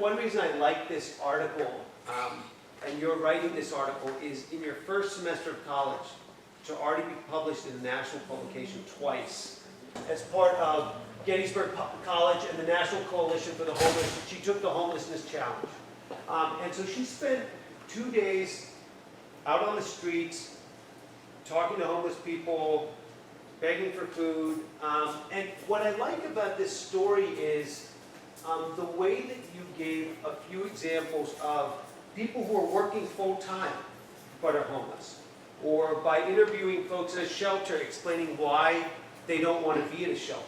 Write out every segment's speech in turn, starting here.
one reason I like this article, and you're writing this article, is in your first semester of college, to already be published in a national publication twice. As part of Gettysburg College and the National Coalition for the Homeless, she took the homelessness challenge. And so she spent 2 days out on the streets, talking to homeless people, begging for food. And what I like about this story is the way that you gave a few examples of people who are working full-time but are homeless, or by interviewing folks at a shelter explaining why they don't want to be at a shelter.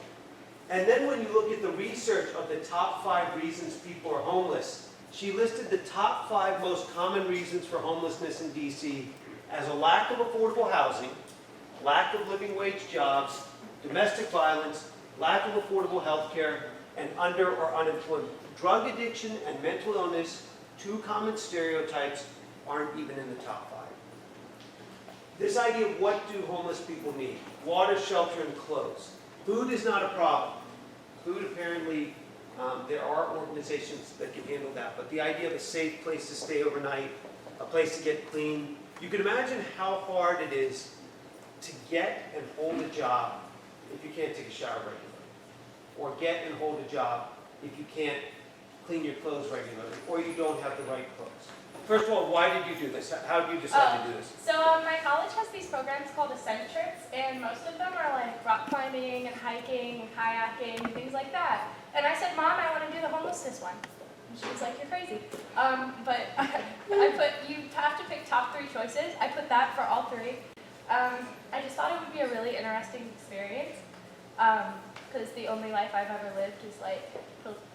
And then when you look at the research of the top 5 reasons people are homeless, she listed the top 5 most common reasons for homelessness in DC as a lack of affordable housing, lack of living wage jobs, domestic violence, lack of affordable health care, and under or unemployment. Drug addiction and mental illness, 2 common stereotypes, aren't even in the top 5. This idea of what do homeless people need? Water, shelter, and clothes. Food is not a problem. Food, apparently, there are organizations that can handle that. But the idea of a safe place to stay overnight, a place to get clean. You can imagine how hard it is to get and hold a job if you can't take a shower regularly. Or get and hold a job if you can't clean your clothes regularly, or you don't have the right clothes. First of all, why did you do this? How did you decide to do this? So my college has these programs called Ascent trips, and most of them are like rock climbing and hiking and kayaking and things like that. And I said, Mom, I want to do the homelessness one. And she was like, you're crazy. But you have to pick top 3 choices. I put that for all 3. I just thought it would be a really interesting experience, because the only life I've ever lived is like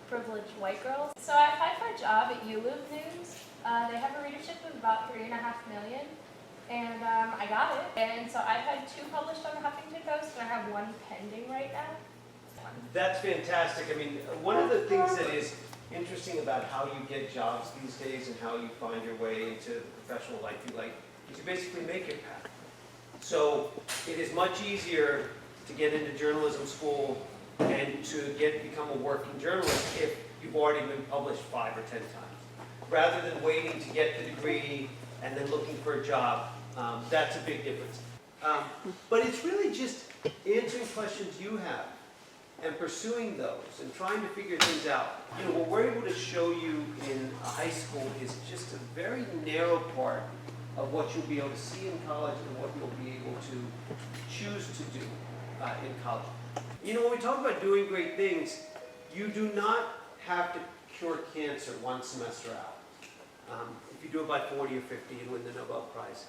privileged white girls. So I applied for a job at Loudoun News. They have a readership of about 3.5 million, and I got it. And so I've had 2 published on the Huffington Post, and I have 1 pending right now. That's fantastic. I mean, one of the things that is interesting about how you get jobs these days and how you find your way into the professional life you like is you basically make your path. So it is much easier to get into journalism school and to become a working journalist if you've already been published 5 or 10 times, rather than waiting to get the degree and then looking for a job. That's a big difference. But it's really just answering questions you have and pursuing those and trying to figure things out. You know, what we're able to show you in a high school is just a very narrow part of what you'll be able to see in college and what you'll be able to choose to do in college. You know, when we talk about doing great things, you do not have to cure cancer 1 semester out. If you do it by 40 or 50, you win the Nobel Prize.